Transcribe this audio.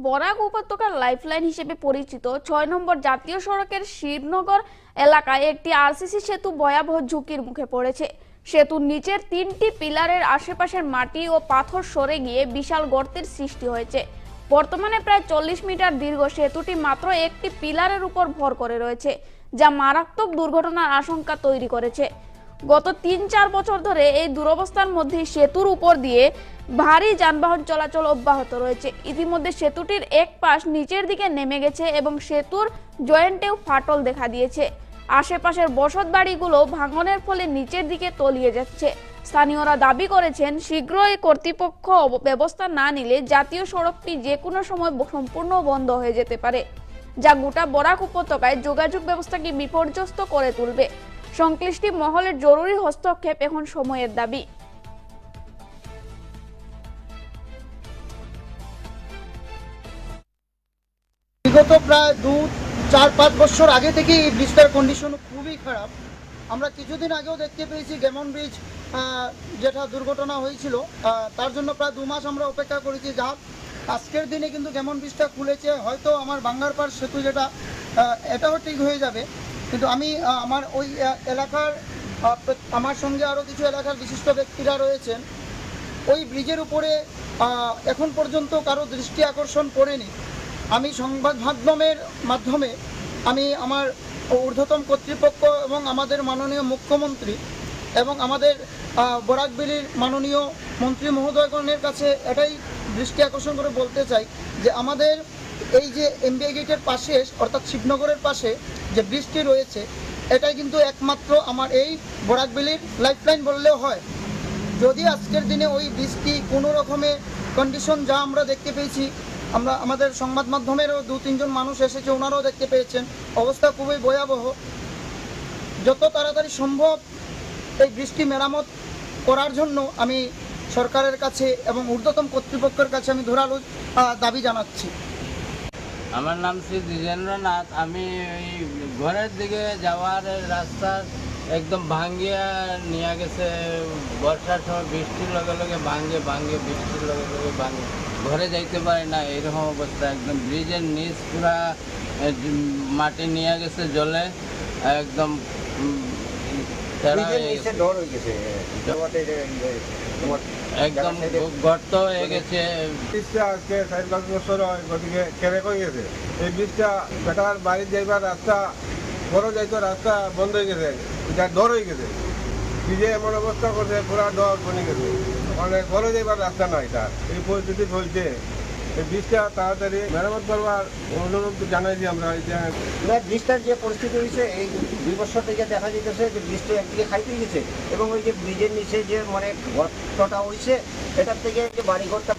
বরাক উপত্যকার লাইফলাইন হিসেবে পরিচিত ৬ নম্বর জাতীয় সড়কের শিবনগর এলাকায় একটি আরসিসি সেতু ভয়াবহ ঝুঁকির মুখে পড়েছে। সেতুর নিচের ৩টি পিলারের আশেপাশের মাটি ও পাথর সরে গিয়ে বিশাল গর্তের সৃষ্টি হয়েছে। বর্তমানে প্রায় ৪০ মিটার দীর্ঘ সেতুটি মাত্র একটি পিলারের উপর ভর করে রয়েছে, যা মারাত্মক দুর্ঘটনার আশঙ্কা তৈরি করেছে। গত ৩-৪ বছর ধরে এই দুরবস্থার মধ্যে সেতুর উপর দিয়ে ভারী যানবাহন চলাচল অব্যাহত রয়েছে। ইতিমধ্যে সেতুটির এক পাশ নিচের দিকে নেমে গেছে এবং সেতুর জয়েন্টেও ফাটল দেখা দিয়েছে। আশেপাশের বসত বাড়িগুলো ভাঙনের ফলে নিচের দিকে তলিয়ে যাচ্ছে। স্থানীয়রা দাবি করেছেন, শীঘ্রই কর্তৃপক্ষ ব্যবস্থা না নিলে জাতীয় সড়কটি যে কোনো সময় সম্পূর্ণ বন্ধ হয়ে যেতে পারে, যা গোটা বরাক উপত্যকায় যোগাযোগ ব্যবস্থাকে বিপর্যস্ত করে তুলবে। সংশ্লিষ্ট মহলের জরুরি হস্তক্ষেপ এখন সময়ের দাবি। বিগত প্রায় 2-4-5 বছর আগে থেকে এই ব্রিজটার কন্ডিশন খুবই খারাপ। আমরা কিছুদিন আগেও দেখতে পেয়েছি গেমন ব্রিজ যেটা দুর্ঘটনা হয়েছিল, তার জন্য প্রায় 2 মাস আমরা অপেক্ষা করেছি। যা আজকের দিনে কিন্তু গেমন ব্রিজটা খুলেছে, হয়তো আমার বাঙ্গারপাড় সেতু যেটা এটাও ঠিক হয়ে যাবে। কিন্তু আমি আমার ওই এলাকার আমার সঙ্গে আরও কিছু এলাকার বিশিষ্ট ব্যক্তিরা রয়েছেন, ওই ব্রিজের উপরে এখন পর্যন্ত কারো দৃষ্টি আকর্ষণ করেনি। আমি সংবাদ মাধ্যমের মাধ্যমে আমি আমার ঊর্ধ্বতন কর্তৃপক্ষ এবং আমাদের মাননীয় মুখ্যমন্ত্রী এবং আমাদের বরাকবেলির মাননীয় মন্ত্রী মহোদয়গণের কাছে এটাই দৃষ্টি আকর্ষণ করে বলতে চাই যে আমাদের এই যে এমবিআই গেটের পাশে অর্থাৎ শিবনগরের পাশে যে ব্রিজটি রয়েছে, এটাই কিন্তু একমাত্র আমার এই বরাকবেলির লাইফলাইন বললেও হয়। যদি আজকের দিনে ওই ব্রিজটি কোনো রকমে কন্ডিশন যা আমরা দেখতে পেয়েছি, আমরা আমাদের সংবাদ মাধ্যমেরও 2-3 জন মানুষ এসেছে, ওনারাও দেখতে পেয়েছেন, অবস্থা খুবই ভয়াবহ। যত তাড়াতাড়ি সম্ভব এই বৃষ্টি মেরামত করার জন্য আমি সরকারের কাছে এবং ঊর্ধ্বতন কর্তৃপক্ষের কাছে আমি ধরালো দাবি জানাচ্ছি। আমার নাম শ্রী দ্বিজেন্দ্রনাথ। আমি ওই ঘরের দিকে যাওয়ার রাস্তা একদম ভাঙ্গিয়া নিয়ে গেছে। বর্ষার সময় বৃষ্টির লগে লগে ভাঙ্গে বৃষ্টির লগে লগে ভাঙ্গে, ঘরে যাইতে পারে না, এরকম অবস্থা। একদম ব্রিজের নিচ পুরা মাটি নিয়ে গেছে জলে, একদম একদম গর্ত হয়ে গেছে। ব্রিজটা আজকে 4-5 বছর হয়, গতিকে কেড়ে হয়ে গেছে। এই ব্রিজটা বেটার বাড়ি যাইবার রাস্তা, বড় যাইতো রাস্তা বন্ধ হয়ে গেছে, যা ডর হয়ে গেছে। ব্রিজে এমন অবস্থা করছে, পুরা ডর বনে গেছে, অনেক বড় যাইবার রাস্তা নাই। তার এই পরিস্থিতি চলছে। এই ব্রিজটা তাড়াতাড়ি মেরামত করবার অনুরোধ জানাইছি আমরা। ব্রিজটার যে পরিস্থিতি হয়েছে, এই 2 বছর থেকে দেখা যেতেছে যে ব্রিজটা একদিকে খাইতে গেছে এবং ওই যে ব্রিজের নিচে যে মানে গর্তটা হয়েছে, এটার থেকে যে বাড়িঘরটা